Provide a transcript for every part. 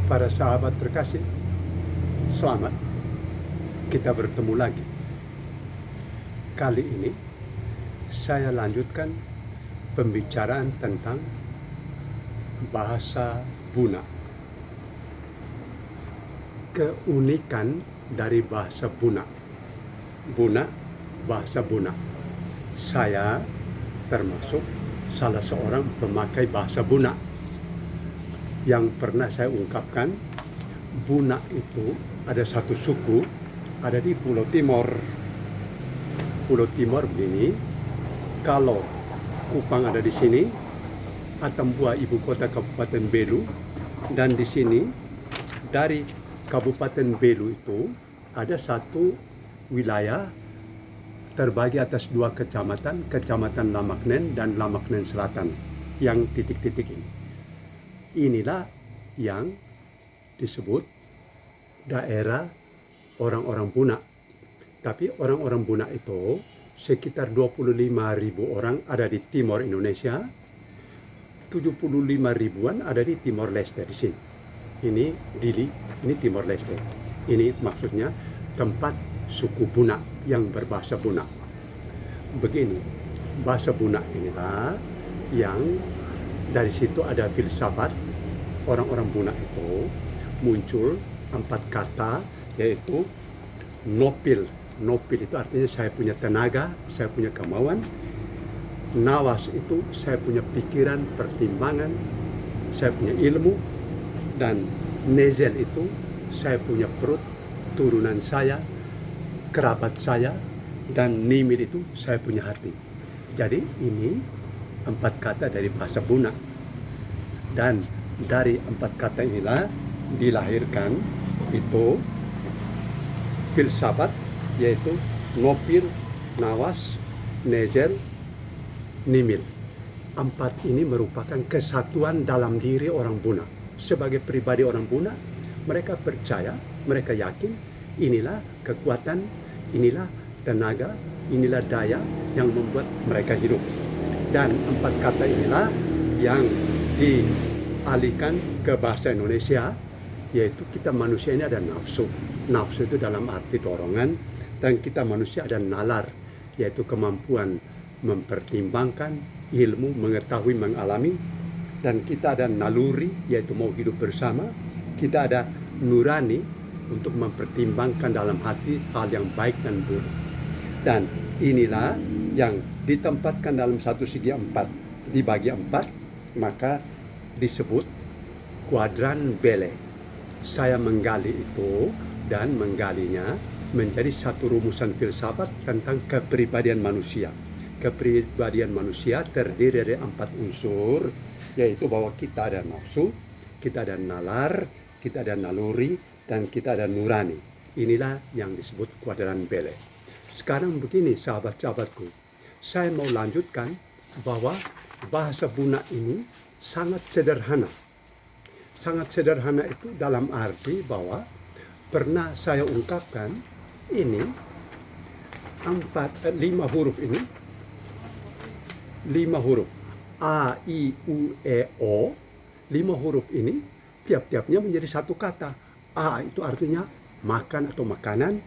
Para sahabat terkasih, selamat, kita bertemu lagi. Kali ini saya lanjutkan pembicaraan tentang bahasa Buna. Keunikan dari bahasa Buna. Buna, bahasa Buna. Saya termasuk salah seorang pemakai bahasa Buna. Yang pernah saya ungkapkan, Buna itu ada satu suku, ada di Pulau Timor. Pulau Timor begini, kalau Kupang ada di sini, Atambua ibu kota Kabupaten Belu, dan di sini dari Kabupaten Belu itu ada satu wilayah terbagi atas dua kecamatan, Kecamatan Lamaknen dan Lamaknen Selatan, yang titik-titik ini. Inilah yang disebut daerah orang-orang Buna. Tapi orang-orang Buna itu sekitar 25.000 orang ada di Timor Indonesia, 75 ribuan ada di Timor Leste di sini. Ini Dili, ini Timor Leste. Ini maksudnya tempat suku Buna yang berbahasa Buna. Begini, bahasa Buna inilah yang dari situ ada filsafat. Orang-orang Buna itu muncul 4 kata, yaitu nopil. Nopil itu artinya saya punya tenaga, saya punya kemauan. Nawas itu saya punya pikiran, pertimbangan, saya punya ilmu. Dan nezel itu saya punya perut, turunan saya, kerabat saya. Dan nimil itu saya punya hati. Jadi ini 4 kata dari bahasa Buna. Dan dari 4 kata inilah dilahirkan itu filsafat, yaitu nopil, nawas, nezel, nimil. 4 ini merupakan kesatuan dalam diri orang Buna. Sebagai pribadi orang Buna, mereka percaya, mereka yakin inilah kekuatan, inilah tenaga, inilah daya yang membuat mereka hidup. Dan 4 kata inilah yang dialihkan ke bahasa Indonesia, yaitu kita manusia ini ada nafsu. Nafsu itu dalam arti dorongan, dan kita manusia ada nalar, yaitu kemampuan mempertimbangkan, ilmu, mengetahui, mengalami. Dan kita ada naluri, yaitu mau hidup bersama. Kita ada nurani, untuk mempertimbangkan dalam hati hal yang baik dan buruk. Dan inilah yang ditempatkan dalam satu segi 4, dibagi 4, maka disebut kuadran Bele. Saya menggali itu dan menggalinya menjadi satu rumusan filsafat tentang kepribadian manusia. Kepribadian manusia terdiri dari 4 unsur, yaitu bahwa kita ada nafsu, kita ada nalar, kita ada naluri, dan kita ada nurani. Inilah yang disebut kuadran Bele. Sekarang begini sahabat-sahabatku, saya mau lanjutkan bahwa bahasa Buna ini sangat sederhana. Sangat sederhana itu dalam arti bahwa pernah saya ungkapkan ini 5 huruf ini, 5 huruf A, I, U, E, O. 5 huruf ini tiap-tiapnya menjadi satu kata. A itu artinya makan atau makanan,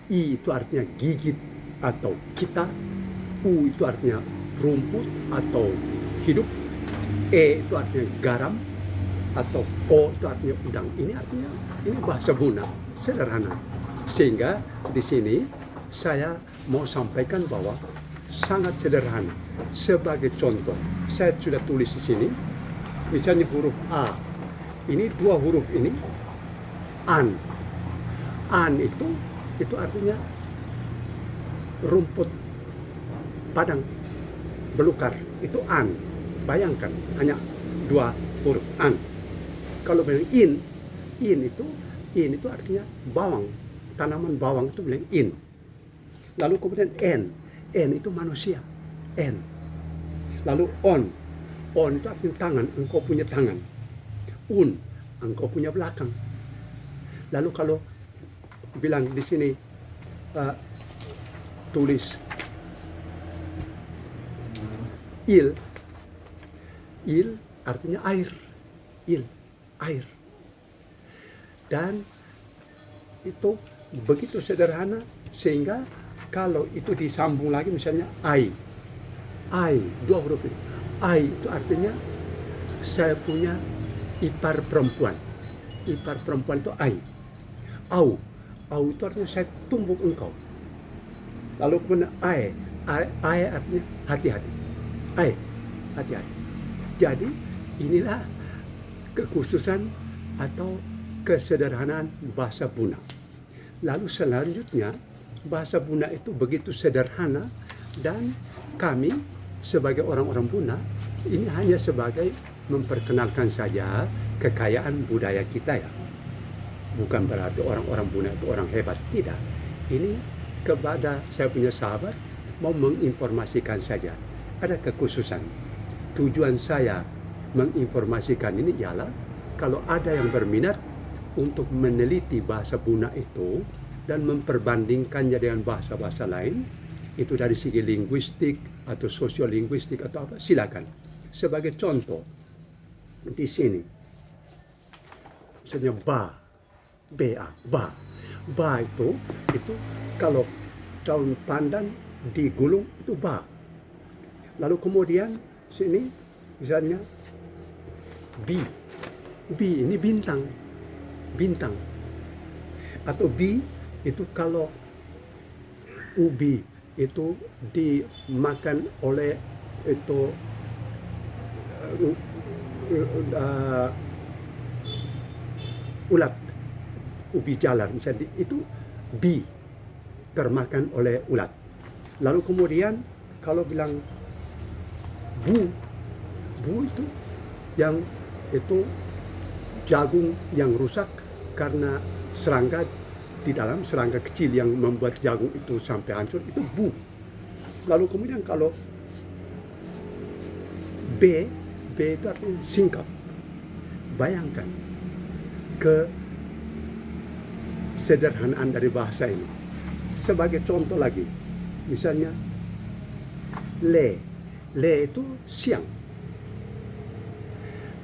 I itu artinya gigit atau kita, U itu artinya rumput atau hidup, E itu artinya garam, atau O itu artinya udang. Ini artinya, ini bahasa Buna, sederhana. Sehingga di sini saya mau sampaikan bahwa sangat sederhana. Sebagai contoh, saya sudah tulis di sini, misalnya huruf A. Ini 2 huruf ini, an. An itu artinya rumput padang belukar, itu an. Bayangkan hanya 2 huruf an. Kalau bilang in itu artinya bawang, tanaman bawang itu bilang in. Lalu kemudian n itu manusia, n. Lalu on itu artinya tangan, engkau punya tangan. Engkau punya belakang. Lalu kalau bilang di sini tulis il artinya air, air. Dan itu begitu sederhana sehingga kalau itu disambung lagi misalnya ai, dua huruf ini. Ai itu artinya saya punya ipar perempuan. Ipar perempuan itu ai. Au itu artinya saya tumbuk engkau. Lalu kemudian ai artinya hati-hati. Ai, hati-hati. Jadi inilah kekhususan atau kesederhanaan bahasa Buna. Lalu selanjutnya bahasa Buna itu begitu sederhana dan kami sebagai orang-orang Buna ini hanya sebagai memperkenalkan saja kekayaan budaya kita ya. Bukan berarti orang-orang Buna itu orang hebat, tidak. Ini kepada saya punya sahabat mau menginformasikan saja. Ada kekhususan. Tujuan saya menginformasikan ini ialah kalau ada yang berminat untuk meneliti bahasa Buna itu dan memperbandingkannya dengan bahasa-bahasa lain, itu dari segi linguistik atau sosiolinguistik atau apa, silakan. Sebagai contoh, di sini, misalnya ba itu kalau daun pandan digulung itu ba. Lalu kemudian sini misalnya bi ini bintang atau bi itu kalau ubi itu dimakan oleh itu ulat, ubi jalar misalnya, itu bi termakan oleh ulat. Lalu kemudian kalau bilang bu itu yang itu jagung yang rusak karena serangga di dalam, serangga kecil yang membuat jagung itu sampai hancur, itu bu. Lalu kemudian kalau B itu artinya singkap. Bayangkan kesederhanaan dari bahasa ini. Sebagai contoh lagi, misalnya le itu siang.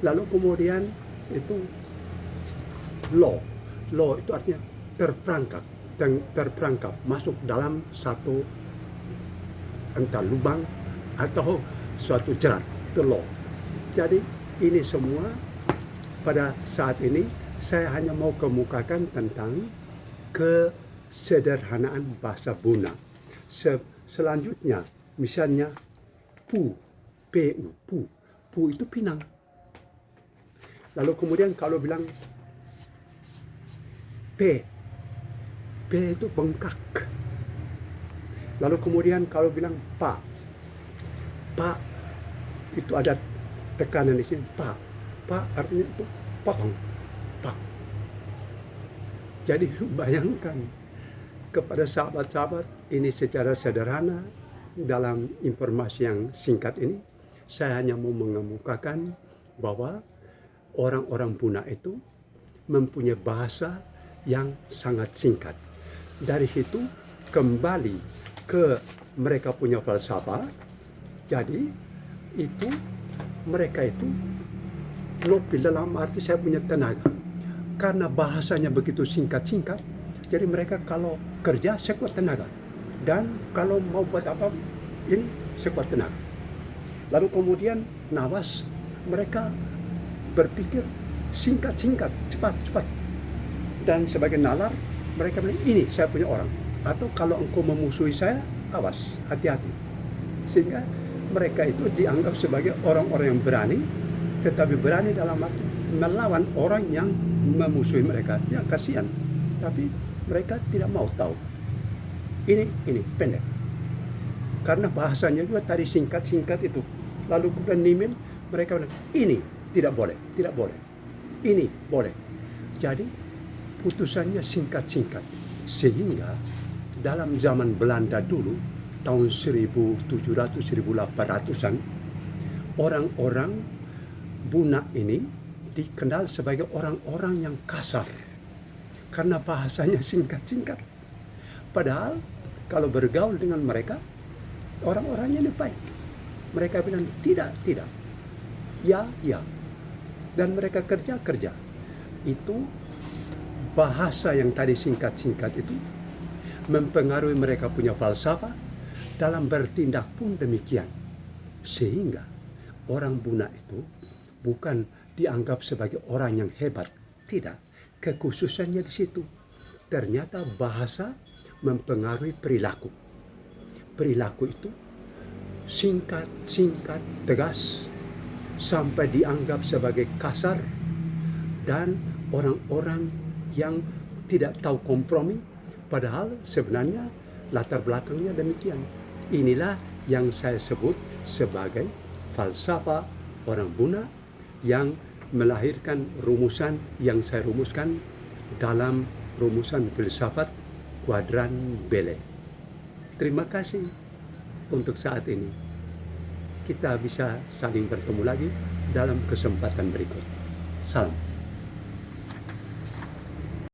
Lalu kemudian itu lo itu artinya terperangkap masuk dalam satu entah lubang atau suatu jerat, itu lo. Jadi ini semua pada saat ini saya hanya mau kemukakan tentang kesederhanaan bahasa Buna. Selanjutnya misalnya pu itu pinang. Lalu kemudian kalau bilang P itu bengkak. Lalu kemudian kalau bilang pa itu ada tekanan di sini, pa artinya itu potong, pak. Jadi bayangkan kepada sahabat-sahabat ini secara sederhana dalam informasi yang singkat ini saya hanya mau mengemukakan bahwa orang-orang Buna itu mempunyai bahasa yang sangat singkat. Dari situ kembali ke mereka punya falsafah. Jadi itu mereka itu lebih dalam arti saya punya tenaga. Karena bahasanya begitu singkat-singkat, jadi mereka kalau kerja sekuat tenaga. Dan kalau mau buat apa ini sekuat tenaga. Lalu kemudian nawas mereka berpikir singkat-singkat, cepat-cepat. Dan sebagai nalar mereka bilang ini saya punya orang. Atau kalau engkau memusuhi saya, awas, hati-hati. Sehingga mereka itu dianggap sebagai orang-orang yang berani, tetapi berani dalam arti melawan orang yang memusuhi mereka. Ya kasihan, tapi mereka tidak mau tahu. Ini pendek. Karena bahasanya juga tadi singkat-singkat itu. Lalu kemudian nimin, mereka bilang ini tidak boleh. Ini boleh. Jadi putusannya singkat-singkat. Sehingga dalam zaman Belanda dulu, tahun 1700-1800-an, orang-orang Buna ini dikenal sebagai orang-orang yang kasar. Karena bahasanya singkat-singkat. Padahal kalau bergaul dengan mereka, orang-orangnya ini baik. Mereka bilang tidak. Ya. Dan mereka kerja. Itu bahasa yang tadi singkat-singkat itu mempengaruhi mereka punya falsafah, dalam bertindak pun demikian. Sehingga orang Buna itu bukan dianggap sebagai orang yang hebat, tidak. Kekhususannya di situ. Ternyata bahasa mempengaruhi perilaku. Perilaku itu singkat, tegas, sampai dianggap sebagai kasar, dan orang-orang yang tidak tahu kompromi, padahal sebenarnya latar belakangnya demikian. Inilah yang saya sebut sebagai falsafah orang Buna yang melahirkan rumusan yang saya rumuskan dalam rumusan filsafat kuadran Bele. Terima kasih untuk saat ini. Kita bisa saling bertemu lagi dalam kesempatan berikut. Salam.